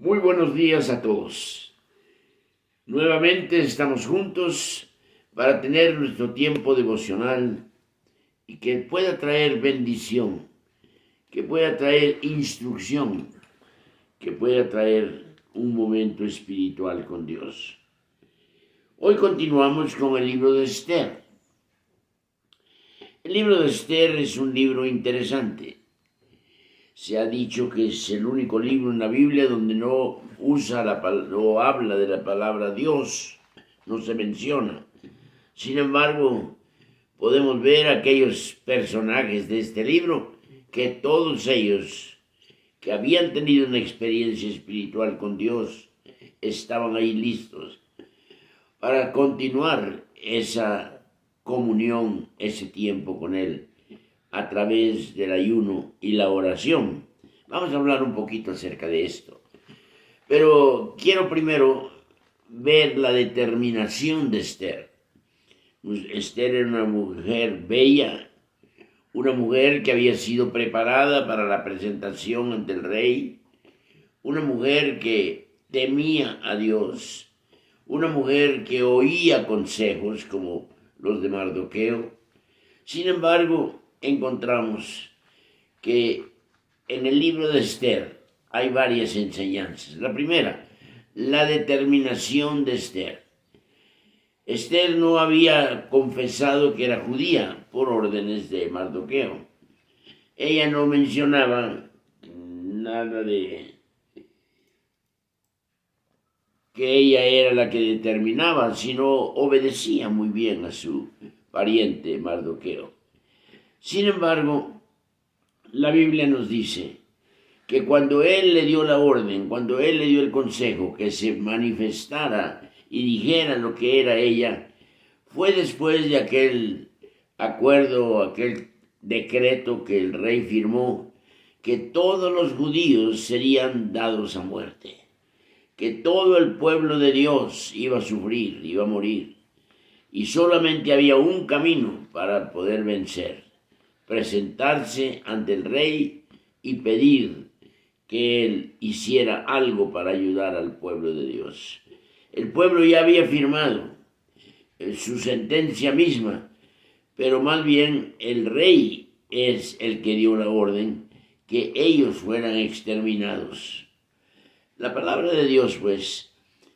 Muy buenos días a todos. Nuevamente estamos juntos para tener nuestro tiempo devocional y que pueda traer bendición, que pueda traer instrucción, que pueda traer un momento espiritual con Dios. Hoy continuamos con el libro de Esther. El libro de Esther es un libro interesante. Se ha dicho que es el único libro en la Biblia donde no habla de la palabra Dios, no se menciona. Sin embargo, podemos ver aquellos personajes de este libro que todos ellos que habían tenido una experiencia espiritual con Dios estaban ahí listos para continuar esa comunión, ese tiempo con Él, a través del ayuno y la oración. Vamos a hablar un poquito acerca de esto. Pero quiero primero ver la determinación de Esther. Esther era una mujer bella, una mujer que había sido preparada para la presentación ante el rey, una mujer que temía a Dios, una mujer que oía consejos como los de Mardoqueo. Sin embargo, encontramos que en el libro de Esther hay varias enseñanzas. La primera, la determinación de Esther. Esther no había confesado que era judía por órdenes de Mardoqueo. Ella no mencionaba nada de que ella era la que determinaba, sino obedecía muy bien a su pariente Mardoqueo. Sin embargo, la Biblia nos dice que cuando él le dio la orden, cuando él le dio el consejo que se manifestara y dijera lo que era ella, fue después de aquel acuerdo, aquel decreto que el rey firmó, que todos los judíos serían dados a muerte, que todo el pueblo de Dios iba a sufrir, iba a morir, y solamente había un camino para poder vencer: presentarse ante el rey y pedir que él hiciera algo para ayudar al pueblo de Dios. El pueblo ya había firmado su sentencia misma, pero más bien el rey es el que dio la orden que ellos fueran exterminados. La palabra de Dios, pues,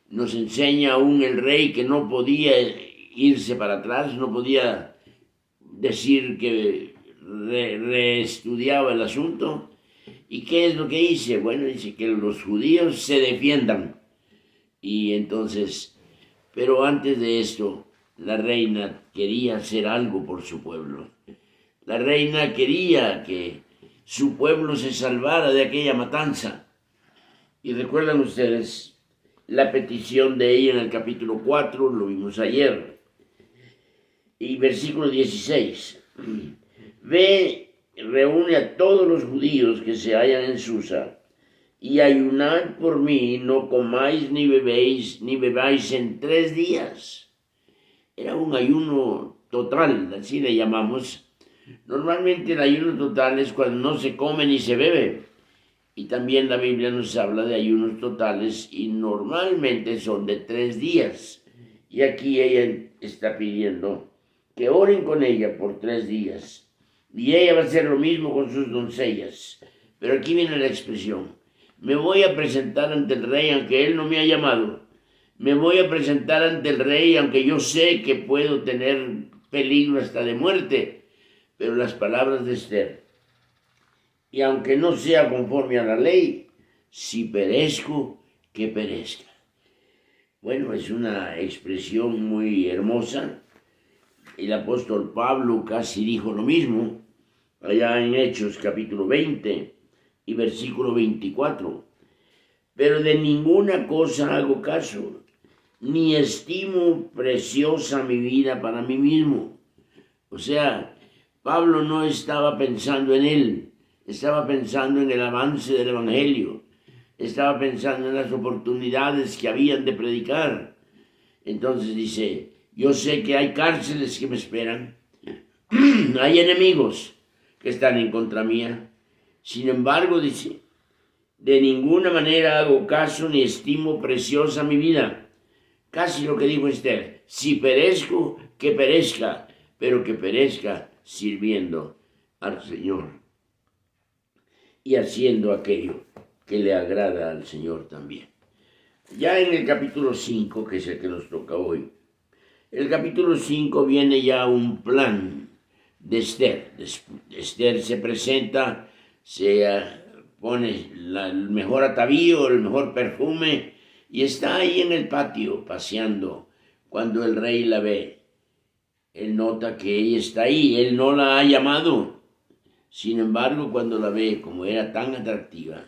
nos enseña aún el rey que no podía irse para atrás, no podía decir que reestudiaba el asunto. ¿Y qué es lo que dice? Bueno, dice que los judíos se defiendan. Y entonces, pero antes de esto, la reina quería hacer algo por su pueblo. La reina quería que su pueblo se salvara de aquella matanza. Y recuerdan ustedes la petición de ella en el capítulo 4, lo vimos ayer. Y versículo 16. Ve, reúne a todos los judíos que se hallan en Susa, y ayunad por mí, no comáis ni bebáis en 3 días. Era un ayuno total, así le llamamos. Normalmente el ayuno total es cuando no se come ni se bebe. Y también la Biblia nos habla de ayunos totales y normalmente son de 3 días. Y aquí ella está pidiendo que oren con ella por 3 días. Y ella va a hacer lo mismo con sus doncellas. Pero aquí viene la expresión: me voy a presentar ante el rey aunque él no me ha llamado. Me voy a presentar ante el rey aunque yo sé que puedo tener peligro hasta de muerte. Pero las palabras de Esther: y aunque no sea conforme a la ley, si perezco, que perezca. Bueno, es una expresión muy hermosa. El apóstol Pablo casi dijo lo mismo allá en Hechos capítulo 20 y versículo 24. Pero de ninguna cosa hago caso, ni estimo preciosa mi vida para mí mismo. O sea, Pablo no estaba pensando en él, estaba pensando en el avance del evangelio, estaba pensando en las oportunidades que habían de predicar. Entonces dice: yo sé que hay cárceles que me esperan, hay enemigos que están en contra mía. Sin embargo, dice, De ninguna manera hago caso ni estimo preciosa mi vida. Casi lo que dijo Esther, si perezco, que perezca, pero que perezca sirviendo al Señor y haciendo aquello que le agrada al Señor también. Ya en el capítulo 5, que es el que nos toca hoy, el capítulo 5 viene ya un plan de Esther. Esther se presenta, se pone el mejor atavío, el mejor perfume, y está ahí en el patio paseando. Cuando el rey la ve, él nota que ella está ahí, él no la ha llamado. Sin embargo, cuando la ve, como era tan atractiva,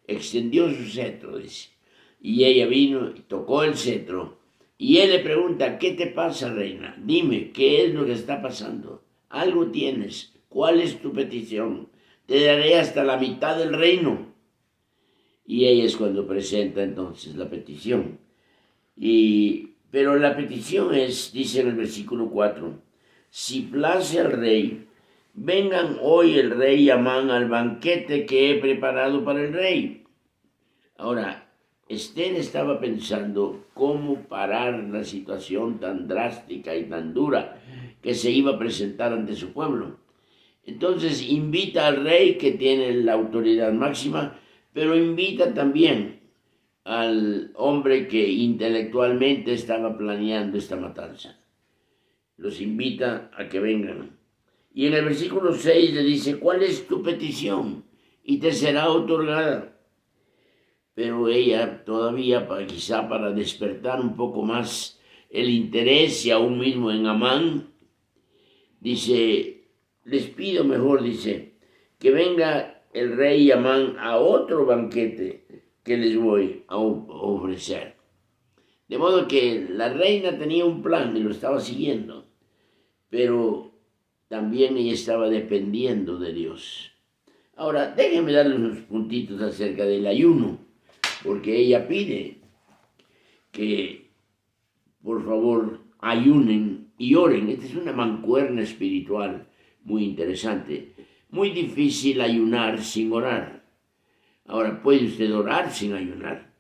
extendió su cetro, dice, y ella vino y tocó el cetro, y él le pregunta, ¿qué te pasa, reina? Dime, ¿qué es lo que está pasando? Algo tienes, ¿cuál es tu petición? Te daré hasta la mitad del reino. Y ella es cuando presenta entonces la petición. Pero la petición es, dice en el versículo 4, si place al rey, vengan hoy el rey y Amán al banquete que he preparado para el rey. Ahora, Esther estaba pensando cómo parar la situación tan drástica y tan dura que se iba a presentar ante su pueblo. Entonces invita al rey, que tiene la autoridad máxima, pero invita también al hombre que intelectualmente estaba planeando esta matanza. Los invita a que vengan. Y en el versículo 6 le dice, ¿cuál es tu petición? Y te será otorgada. Pero ella todavía, quizá para despertar un poco más el interés y aún mismo en Amán, dice, les pido mejor, dice, que venga el rey Amán a otro banquete que les voy a ofrecer. De modo que la reina tenía un plan y lo estaba siguiendo, pero también ella estaba dependiendo de Dios. Ahora, déjenme darles unos puntitos acerca del ayuno, porque ella pide que, por favor, ayunen y oren. Esta es una mancuerna espiritual muy interesante. Muy difícil ayunar sin orar. Ahora, puede usted orar sin ayunar,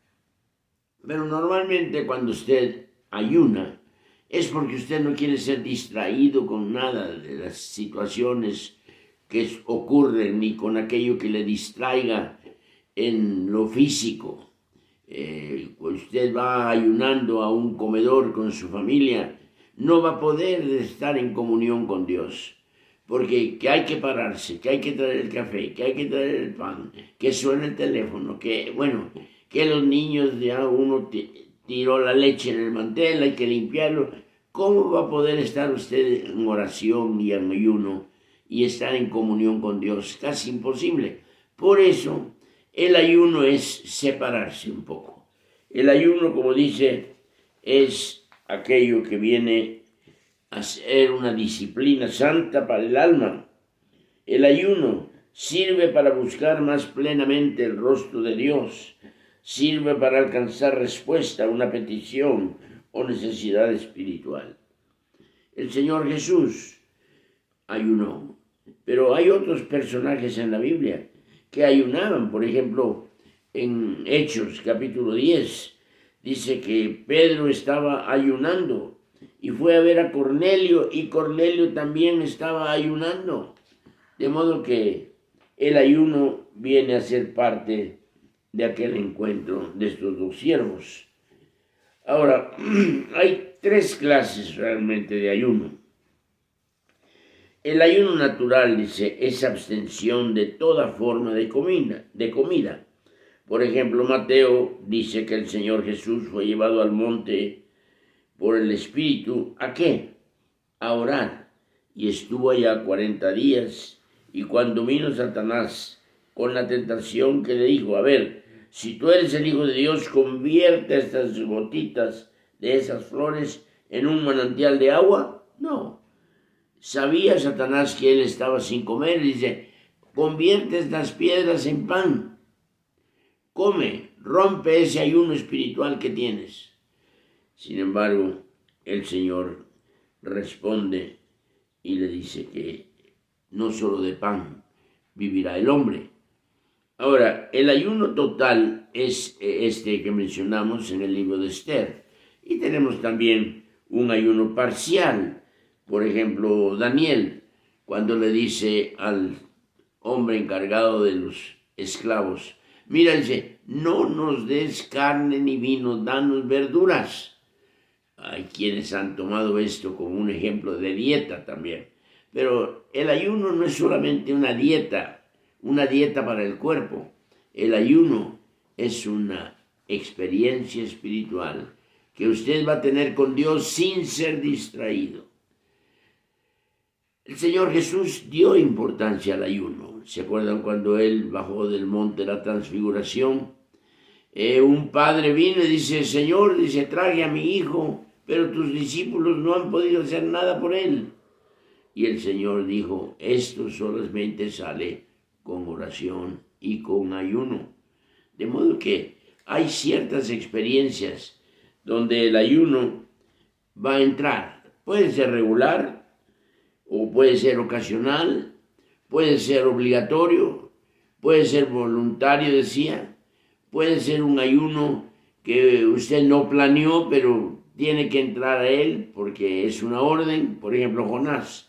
pero normalmente cuando usted ayuna es porque usted no quiere ser distraído con nada de las situaciones que ocurren ni con aquello que le distraiga en lo físico. Usted va ayunando a un comedor con su familia, no va a poder estar en comunión con Dios, porque que hay que pararse, que hay que traer el café, que hay que traer el pan, que suena el teléfono, que los niños ya uno tiró la leche en el mantel, hay que limpiarlo. ¿Cómo va a poder estar usted en oración y en ayuno y estar en comunión con Dios? Casi imposible. Por eso, el ayuno es separarse un poco. El ayuno, como dice, es aquello que viene a ser una disciplina santa para el alma. El ayuno sirve para buscar más plenamente el rostro de Dios, sirve para alcanzar respuesta a una petición o necesidad espiritual. El Señor Jesús ayunó, pero hay otros personajes en la Biblia que ayunaban. Por ejemplo, en Hechos capítulo 10 dice que Pedro estaba ayunando y fue a ver a Cornelio, y Cornelio también estaba ayunando. De modo que el ayuno viene a ser parte de aquel encuentro de estos dos siervos. Ahora, hay tres clases realmente de ayuno. El ayuno natural, dice, es abstención de toda forma de comida. Por ejemplo, Mateo dice que el Señor Jesús fue llevado al monte por el Espíritu, ¿a qué? A orar. Y estuvo allá 40 días, y cuando vino Satanás con la tentación que le dijo, a ver, si tú eres el Hijo de Dios, convierte estas gotitas de esas flores en un manantial de agua. No. Sabía Satanás que él estaba sin comer, y dice, convierte estas piedras en pan. Come, rompe ese ayuno espiritual que tienes. Sin embargo, el Señor responde y le dice que no solo de pan vivirá el hombre. Ahora, el ayuno total es este que mencionamos en el libro de Esther. Y tenemos también un ayuno parcial. Por ejemplo, Daniel, cuando le dice al hombre encargado de los esclavos, mira, dice, no nos des carne ni vino, danos verduras. Hay quienes han tomado esto como un ejemplo de dieta también. Pero el ayuno no es solamente una dieta para el cuerpo. El ayuno es una experiencia espiritual que usted va a tener con Dios sin ser distraído. El Señor Jesús dio importancia al ayuno. ¿Se acuerdan cuando Él bajó del monte de la transfiguración? Un padre vino y dice, Señor, dice, traje a mi hijo, pero tus discípulos no han podido hacer nada por él. Y el Señor dijo, esto solamente sale con oración y con ayuno. De modo que hay ciertas experiencias donde el ayuno va a entrar. Puede ser regular o puede ser ocasional, puede ser obligatorio, puede ser voluntario, decía, puede ser un ayuno que usted no planeó, pero tiene que entrar a él porque es una orden. Por ejemplo, Jonás.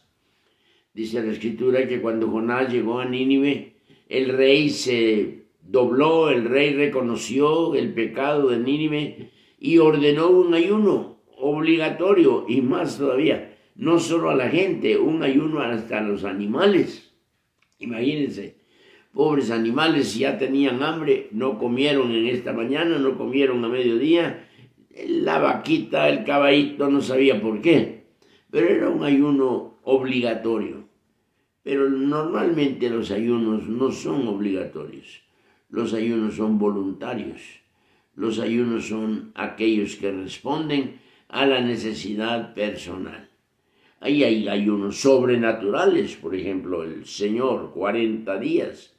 Dice la Escritura que cuando Jonás llegó a Nínive, el rey se dobló, el rey reconoció el pecado de Nínive y ordenó un ayuno obligatorio, y más todavía, no solo a la gente, un ayuno hasta a los animales. Imagínense, pobres animales, ya tenían hambre, no comieron en esta mañana, no comieron a mediodía, la vaquita, el caballito, no sabía por qué, pero era un ayuno obligatorio. Pero normalmente los ayunos no son obligatorios, los ayunos son voluntarios, los ayunos son aquellos que responden a la necesidad personal. Ahí hay ayunos sobrenaturales, por ejemplo, el Señor, 40 días,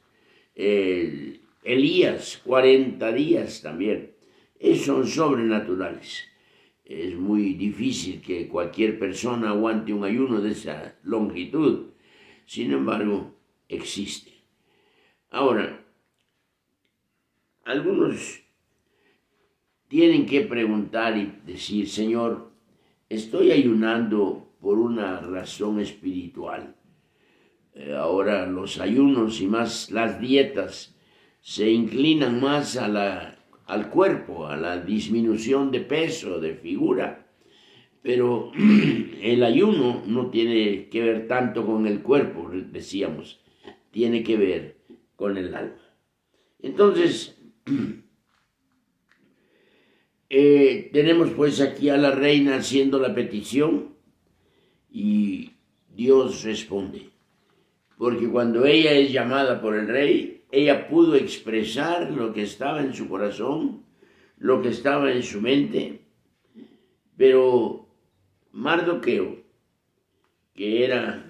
Elías, 40 días también, son sobrenaturales. Es muy difícil que cualquier persona aguante un ayuno de esa longitud. Sin embargo, existe. Ahora, algunos tienen que preguntar y decir, Señor, estoy ayunando por una razón espiritual. Ahora los ayunos y más las dietas se inclinan más al cuerpo, a la disminución de peso, de figura. Pero el ayuno no tiene que ver tanto con el cuerpo, decíamos, tiene que ver con el alma. Entonces, tenemos pues aquí a la reina haciendo la petición y Dios responde. Porque cuando ella es llamada por el rey, ella pudo expresar lo que estaba en su corazón, lo que estaba en su mente, pero Mardoqueo, que era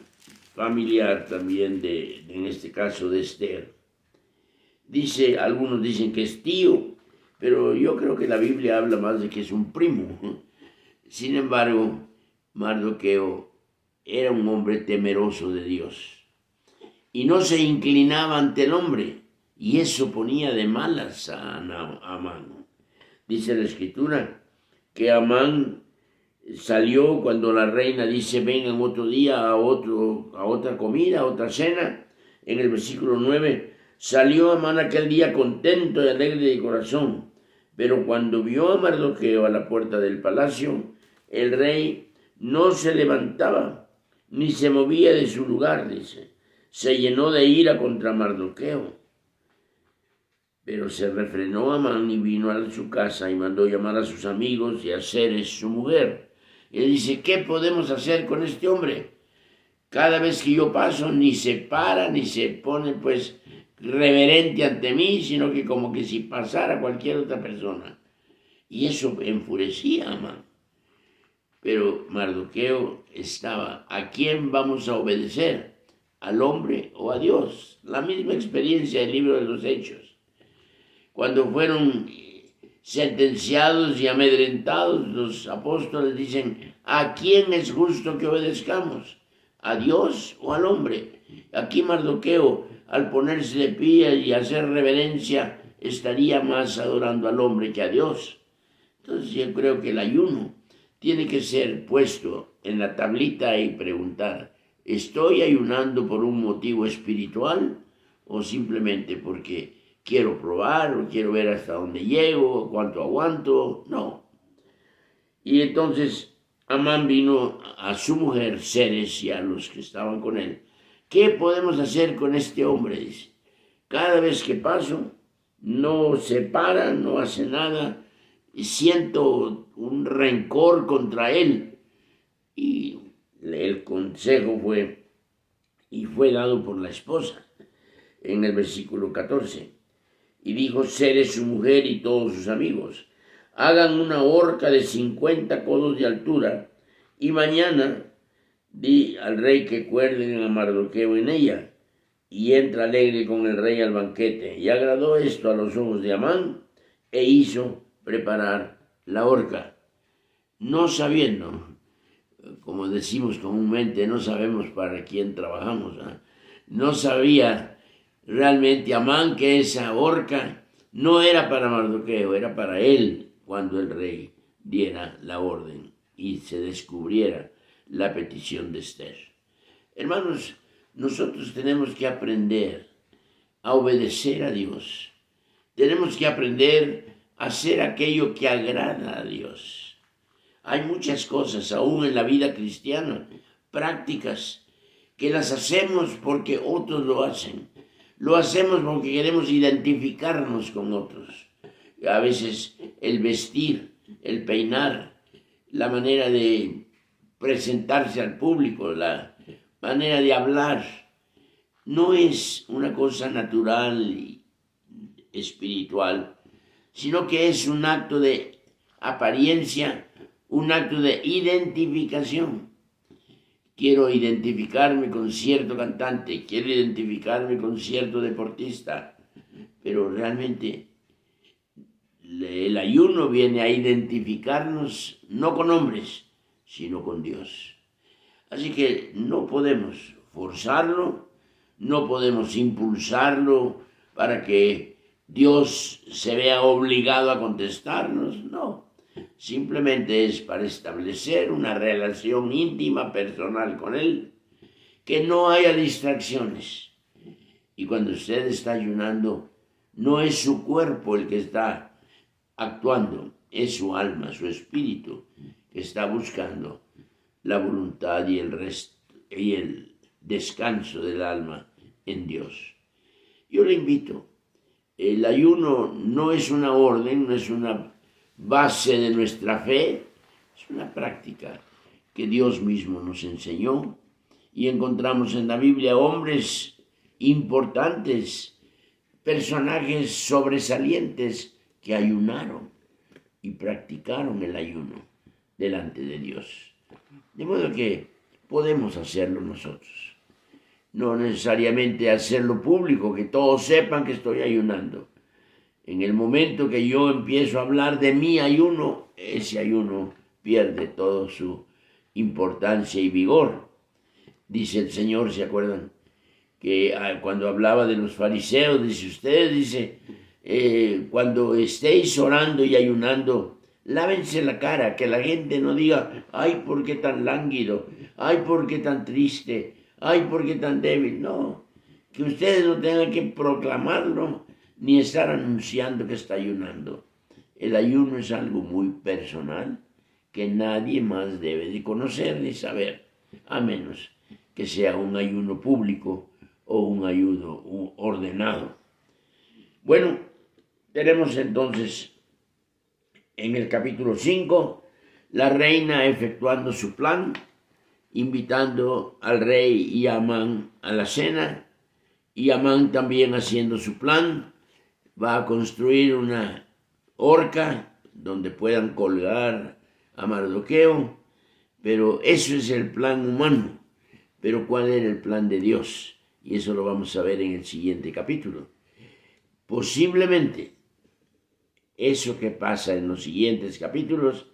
familiar también en este caso de Esther, algunos dicen que es tío, pero yo creo que la Biblia habla más de que es un primo. Sin embargo, Mardoqueo era un hombre temeroso de Dios y no se inclinaba ante el hombre, y eso ponía de malas a Amán. Dice la Escritura que Amán salió cuando la reina dice vengan otro día a otra comida, a otra cena. En el versículo 9, salió Amán aquel día contento y alegre de corazón, pero cuando vio a Mardoqueo a la puerta del palacio, el rey no se levantaba ni se movía de su lugar, dice. Se llenó de ira contra Mardoqueo. Pero se refrenó Amán y vino a su casa y mandó llamar a sus amigos y a Zeres, su mujer. Y él dice, ¿qué podemos hacer con este hombre? Cada vez que yo paso ni se para, ni se pone pues reverente ante mí, sino que como que si pasara cualquier otra persona. Y eso enfurecía a Amán. Pero Mardoqueo estaba, ¿a quién vamos a obedecer? ¿Al hombre o a Dios? La misma experiencia del libro de los Hechos. Cuando fueron sentenciados y amedrentados, los apóstoles dicen, ¿a quién es justo que obedezcamos? ¿A Dios o al hombre? Aquí Mardoqueo al ponerse de pie y hacer reverencia, estaría más adorando al hombre que a Dios. Entonces yo creo que el ayuno tiene que ser puesto en la tablita y preguntar, ¿estoy ayunando por un motivo espiritual o simplemente porque quiero probar o quiero ver hasta dónde llego o cuánto aguanto? No. Y entonces Amán vino a su mujer Zeres y a los que estaban con él. ¿Qué podemos hacer con este hombre? Dice, cada vez que paso, no se para, no hace nada, y siento un rencor contra él. Y el consejo fue dado por la esposa en el versículo 14. Y dijo Zeres su mujer y todos sus amigos, hagan una horca de 50 codos de altura, y mañana di al rey que cuerden a Mardoqueo en ella, y entra alegre con el rey al banquete. Y agradó esto a los ojos de Amán, e hizo preparar la horca, no sabiendo, como decimos comúnmente, no sabemos para quién trabajamos, ¿eh? No sabía realmente Amán que esa horca no era para Mardoqueo, era para él, cuando el rey diera la orden y se descubriera la petición de Esther. Hermanos, nosotros tenemos que aprender a obedecer a Dios. Tenemos que aprender a hacer aquello que agrada a Dios. Hay muchas cosas, aún en la vida cristiana, prácticas, que las hacemos porque otros lo hacen. Lo hacemos porque queremos identificarnos con otros. A veces el vestir, el peinar, la manera de presentarse al público, la manera de hablar, no es una cosa natural y espiritual, sino que es un acto de apariencia, un acto de identificación. Quiero identificarme con cierto cantante, quiero identificarme con cierto deportista, pero realmente el ayuno viene a identificarnos no con hombres, sino con Dios. Así que no podemos forzarlo, no podemos impulsarlo para que Dios se vea obligado a contestarnos, no. Simplemente es para establecer una relación íntima, personal con Él, que no haya distracciones. Y cuando usted está ayunando, no es su cuerpo el que está actuando, es su alma, su espíritu, que está buscando la voluntad y el descanso del alma en Dios. Yo le invito, el ayuno no es una orden, no es una base de nuestra fe, es una práctica que Dios mismo nos enseñó, y encontramos en la Biblia hombres importantes, personajes sobresalientes que ayunaron y practicaron el ayuno delante de Dios. De modo que podemos hacerlo nosotros. No necesariamente hacerlo público, que todos sepan que estoy ayunando. En el momento que yo empiezo a hablar de mi ayuno, ese ayuno pierde toda su importancia y vigor. Dice el Señor, ¿se acuerdan? Que cuando hablaba de los fariseos, dice ustedes, cuando estéis orando y ayunando, lávense la cara, que la gente no diga, ay, ¿por qué tan lánguido? Ay, ¿por qué tan triste? Ay, ¿por qué tan débil? No, que ustedes no tengan que proclamarlo, ni estar anunciando que está ayunando. El ayuno es algo muy personal que nadie más debe de conocer ni saber, a menos que sea un ayuno público o un ayuno ordenado. Bueno, tenemos entonces en el capítulo 5 la reina efectuando su plan, invitando al rey y a Amán a la cena, y Amán también haciendo su plan. Va a construir una horca donde puedan colgar a Mardoqueo, pero eso es el plan humano. Pero ¿cuál era el plan de Dios? Y eso lo vamos a ver en el siguiente capítulo. Posiblemente eso que pasa en los siguientes capítulos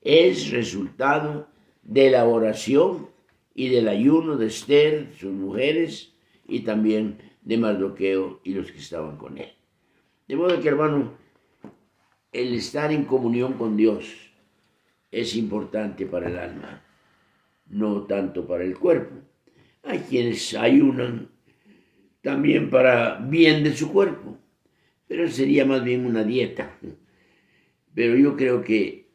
es resultado de la oración y del ayuno de Esther, sus mujeres, y también de Mardoqueo y los que estaban con él. De modo que, hermano, el estar en comunión con Dios es importante para el alma, no tanto para el cuerpo. Hay quienes ayunan también para bien de su cuerpo, pero sería más bien una dieta. Pero yo creo que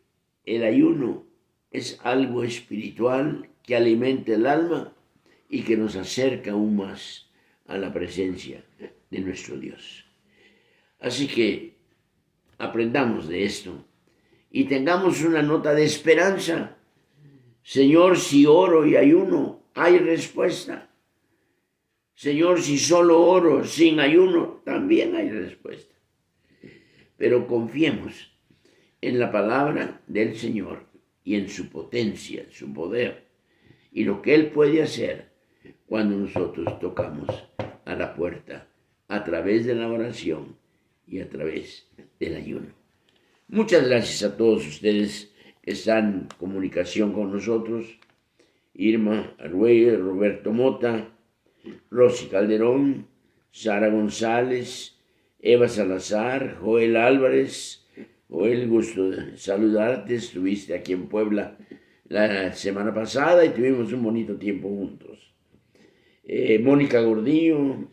el ayuno es algo espiritual que alimenta el alma y que nos acerca aún más a la presencia de nuestro Dios. Así que aprendamos de esto y tengamos una nota de esperanza. Señor, si oro y ayuno, hay respuesta. Señor, si solo oro sin ayuno, también hay respuesta. Pero confiemos en la palabra del Señor y en su potencia, su poder, y lo que Él puede hacer cuando nosotros tocamos a la puerta a través de la oración y a través del ayuno. Muchas gracias a todos ustedes que están en comunicación con nosotros. Irma Argüelles, Roberto Mota, Rosy Calderón, Sara González, Eva Salazar, Joel Álvarez. Joel, gusto de saludarte. Estuviste aquí en Puebla la semana pasada y tuvimos un bonito tiempo juntos. Mónica Gordillo,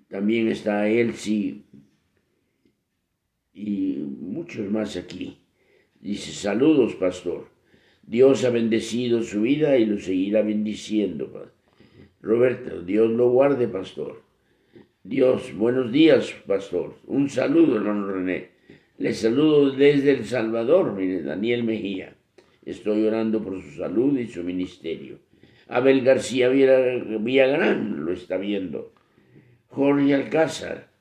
también está Elsie y muchos más aquí. Dice, saludos, pastor. Dios ha bendecido su vida y lo seguirá bendiciendo. Roberto, Dios lo guarde, pastor. Dios, buenos días, pastor. Un saludo, hermano René. Les saludo desde El Salvador, mire, Daniel Mejía. Estoy orando por su salud y su ministerio. Abel García Villagrán lo está viendo. Jorge Alcázar.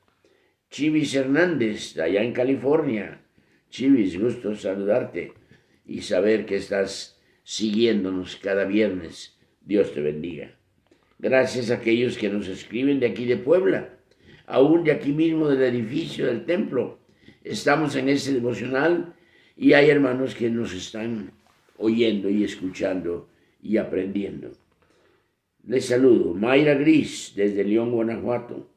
Chivis Hernández, allá en California. Chivis, gusto saludarte y saber que estás siguiéndonos cada viernes. Dios te bendiga. Gracias a aquellos que nos escriben de aquí de Puebla, aún de aquí mismo del edificio del templo. Estamos en este devocional y hay hermanos que nos están oyendo y escuchando y aprendiendo. Les saludo. Mayra Gris, desde León, Guanajuato.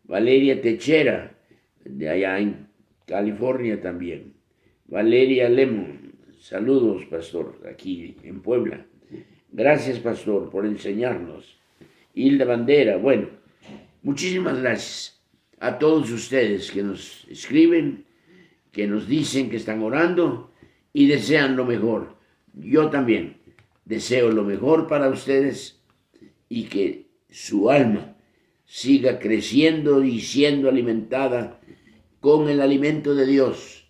Valeria Techera, de allá en California también. Valeria Lemon, saludos, pastor, aquí en Puebla. Gracias, pastor, por enseñarnos. Hilda Bandera, bueno, muchísimas gracias a todos ustedes que nos escriben, que nos dicen que están orando y desean lo mejor. Yo también deseo lo mejor para ustedes y que su alma siga creciendo y siendo alimentada con el alimento de Dios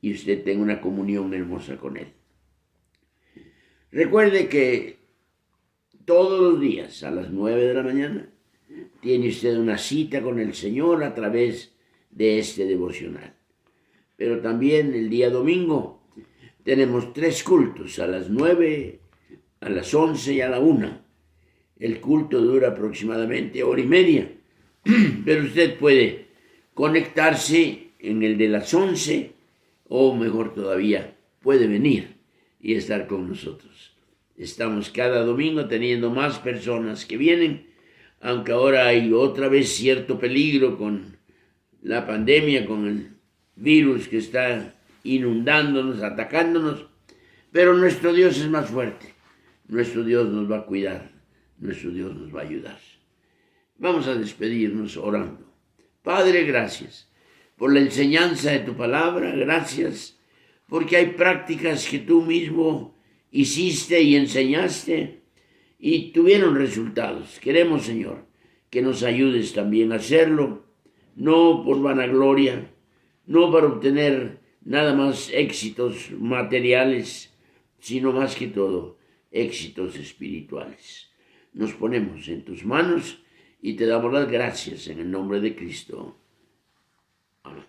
y usted tenga una comunión hermosa con Él. Recuerde que todos los días a las 9 de la mañana tiene usted una cita con el Señor a través de este devocional. Pero también el día domingo tenemos 3 cultos, a las 9, a las 11 y a la 1. El culto dura aproximadamente 1:30, pero usted puede conectarse en el de las 11 o mejor todavía, puede venir y estar con nosotros. Estamos cada domingo teniendo más personas que vienen, aunque ahora hay otra vez cierto peligro con la pandemia, con el virus que está inundándonos, atacándonos, pero nuestro Dios es más fuerte. Nuestro Dios nos va a cuidar, nuestro Dios nos va a ayudar. Vamos a despedirnos orando. Padre, gracias por la enseñanza de tu palabra, gracias porque hay prácticas que tú mismo hiciste y enseñaste y tuvieron resultados. Queremos, Señor, que nos ayudes también a hacerlo, no por vanagloria, no para obtener nada más éxitos materiales, sino más que todo éxitos espirituales. Nos ponemos en tus manos y te damos las gracias en el nombre de Cristo. Amén.